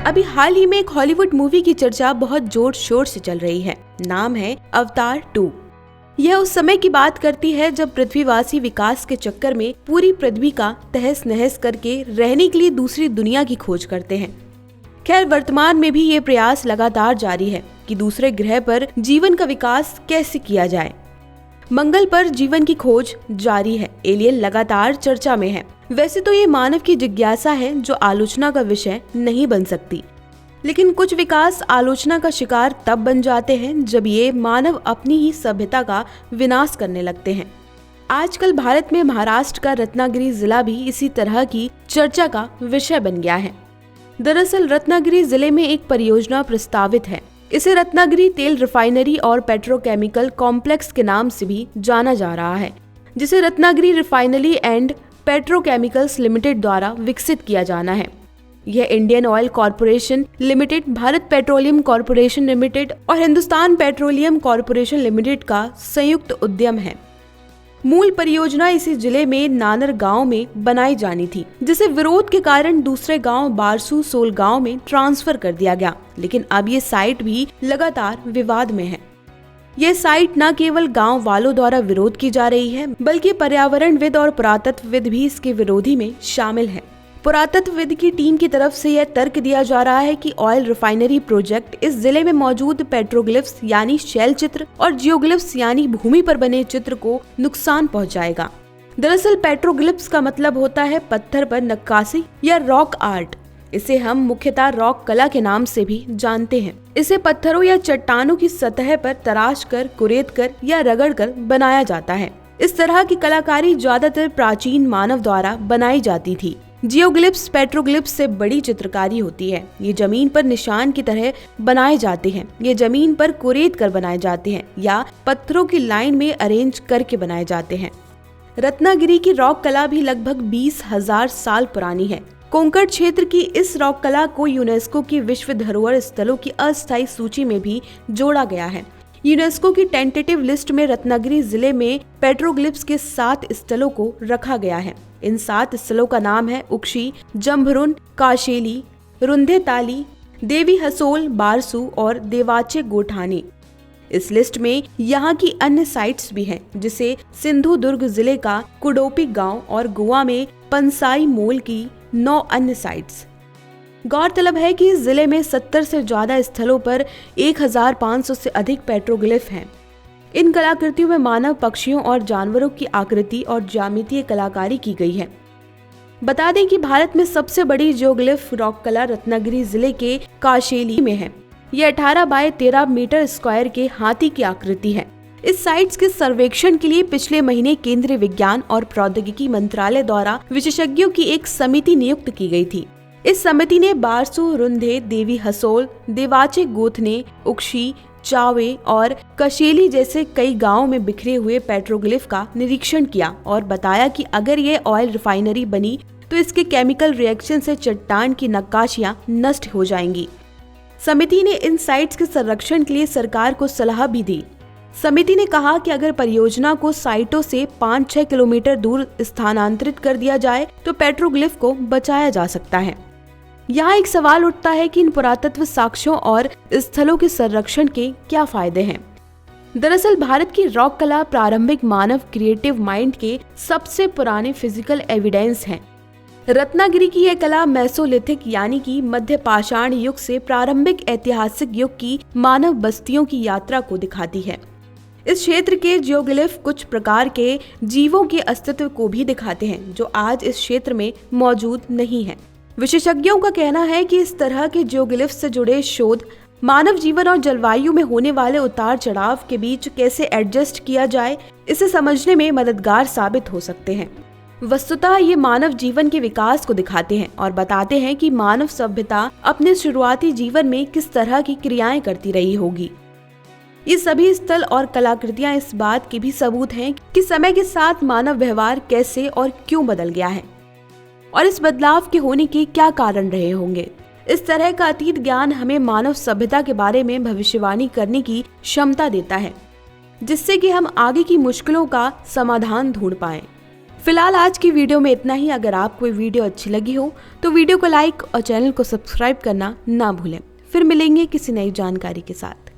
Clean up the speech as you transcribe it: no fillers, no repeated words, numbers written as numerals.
अभी हाल ही में एक हॉलीवुड मूवी की चर्चा बहुत जोर शोर से चल रही है। नाम है अवतार 2। यह उस समय की बात करती है जब पृथ्वीवासी विकास के चक्कर में पूरी पृथ्वी का तहस नहस करके रहने के लिए दूसरी दुनिया की खोज करते हैं। खैर, वर्तमान में भी ये प्रयास लगातार जारी है कि दूसरे ग्रह पर जीवन का विकास कैसे किया जाए। मंगल पर जीवन की खोज जारी है, एलियन लगातार चर्चा में है। वैसे तो ये मानव की जिज्ञासा है जो आलोचना का विषय नहीं बन सकती, लेकिन कुछ विकास आलोचना का शिकार तब बन जाते हैं जब ये मानव अपनी ही सभ्यता का विनाश करने लगते हैं। आजकल भारत में महाराष्ट्र का रत्नागिरी जिला भी इसी तरह की चर्चा का विषय बन गया है। दरअसल रत्नागिरी जिले में एक परियोजना प्रस्तावित है। इसे रत्नागिरी तेल रिफाइनरी और पेट्रोकेमिकल कॉम्प्लेक्स के नाम से भी जाना जा रहा है, जिसे Ratnagiri refinery and petrochemicals limited द्वारा विकसित किया जाना है। यह Indian oil corporation limited, Bharat petroleum corporation limited और हिंदुस्तान पेट्रोलियम कॉरपोरेशन लिमिटेड का संयुक्त उद्यम है। मूल परियोजना इसी जिले में नानर गांव में बनाई जानी थी, जिसे विरोध के कारण दूसरे गांव बारसू सोल गांव में ट्रांसफर कर दिया गया। लेकिन अब ये साइट भी लगातार विवाद में है। ये साइट न केवल गांव वालों द्वारा विरोध की जा रही है, बल्कि पर्यावरणविद और पुरातत्वविद भी इसके विरोधी में शामिल है। पुरातत्वविद की टीम की तरफ से यह तर्क दिया जा रहा है कि ऑयल रिफाइनरी प्रोजेक्ट इस जिले में मौजूद पेट्रोग्लिफ्स यानी शैल चित्र और जियोग्लिफ्स यानी भूमि पर बने चित्र को नुकसान पहुंचाएगा। दरअसल पेट्रोग्लिफ्स का मतलब होता है पत्थर पर नक्काशी या रॉक आर्ट। इसे हम मुख्यतः रॉक कला के नाम से भी जानते हैं। इसे पत्थरों या चट्टानों की सतह पर तराश कर, कुरेद कर या रगड़ कर बनाया जाता है। इस तरह की कलाकारी ज्यादातर प्राचीन मानव द्वारा बनाई जाती थी। जियोग्लिफ्स पेट्रोग्लिफ्स से बड़ी चित्रकारी होती है। ये जमीन पर निशान की तरह बनाए जाते हैं। ये जमीन पर कुरेद कर बनाए जाते हैं या पत्थरों की लाइन में अरेंज करके बनाए जाते हैं। रत्नागिरी की रॉक कला भी लगभग 20,000 साल पुरानी है। कोंकण क्षेत्र की इस रॉक कला को यूनेस्को की विश्व धरोहर स्थलों की अस्थायी सूची में भी जोड़ा गया है। यूनेस्को की टेंटेटिव लिस्ट में रत्नागिरी जिले में पेट्रोग्लिफ्स के 7 स्थलों को रखा गया है। इन 7 स्थलों का नाम है उक्षी, जम्भरुन, काशेली, रुंधेताली, देवी हसोल, बारसू और देवाचे गोठानी। इस लिस्ट में यहाँ की अन्य साइट्स भी हैं, जिसे सिंधुदुर्ग जिले का कुडोपी गांव और गोवा में पंसाई मोल की 9 अन्य साइट्स। गौरतलब है कि इस जिले में 70 से ज्यादा स्थलों पर 1500 से अधिक पेट्रोग्लिफ हैं। इन कलाकृतियों में मानव, पक्षियों और जानवरों की आकृति और ज्यामितीय कलाकारी की गई है। बता दें कि भारत में सबसे बड़ी जियोग्लिफ रॉक कला रत्नागिरी जिले के काशेली में है। यह 18 बाय 13 मीटर स्क्वायर के हाथी की आकृति है। इस साइट्स के सर्वेक्षण के लिए पिछले महीने केंद्रीय विज्ञान और प्रौद्योगिकी मंत्रालय द्वारा विशेषज्ञों की एक समिति नियुक्त की गई थी। इस समिति ने बारसू, रुंधे, देवी हसोल, देवाचे गोथने, उक्षी, चावे और कशेली जैसे कई गांवों में बिखरे हुए पेट्रोग्लिफ का निरीक्षण किया और बताया कि अगर ये ऑयल रिफाइनरी बनी तो इसके केमिकल रिएक्शन से चट्टान की नक्काशियां नष्ट हो जाएंगी। समिति ने इन साइट्स के संरक्षण के लिए सरकार को सलाह भी दी। समिति ने कहा कि अगर परियोजना को साइटों से 5-6 किलोमीटर दूर स्थानांतरित कर दिया जाए तो पेट्रोग्लिफ को बचाया जा सकता है। यहाँ एक सवाल उठता है कि इन पुरातत्व साक्ष्यों और स्थलों के संरक्षण के क्या फायदे हैं। दरअसल भारत की रॉक कला प्रारंभिक मानव क्रिएटिव माइंड के सबसे पुराने फिजिकल एविडेंस हैं। रत्नागिरी की यह कला मेसोलिथिक यानी कि मध्य पाषाण युग से प्रारंभिक ऐतिहासिक युग की मानव बस्तियों की यात्रा को दिखाती है। इस क्षेत्र के जियोग्लिफ कुछ प्रकार के जीवों के अस्तित्व को भी दिखाते हैं जो आज इस क्षेत्र में मौजूद नहीं है। विशेषज्ञों का कहना है कि इस तरह के जियोग्लिफ से जुड़े शोध मानव जीवन और जलवायु में होने वाले उतार चढ़ाव के बीच कैसे एडजस्ट किया जाए, इसे समझने में मददगार साबित हो सकते हैं। वस्तुतः ये मानव जीवन के विकास को दिखाते हैं और बताते हैं कि मानव सभ्यता अपने शुरुआती जीवन में किस तरह की क्रियाएं करती रही होगी। ये सभी स्थल और कलाकृतियां इस बात के भी सबूत हैं कि समय के साथ मानव व्यवहार कैसे और क्यों बदल गया है और इस बदलाव के होने के क्या कारण रहे होंगे। इस तरह का अतीत ज्ञान हमें मानव सभ्यता के बारे में भविष्यवाणी करने की क्षमता देता है, जिससे कि हम आगे की मुश्किलों का समाधान ढूंढ पाएं। फिलहाल आज की वीडियो में इतना ही। अगर आपको ये वीडियो अच्छी लगी हो तो वीडियो को लाइक और चैनल को सब्सक्राइब करना ना भूलें। फिर मिलेंगे किसी नई जानकारी के साथ।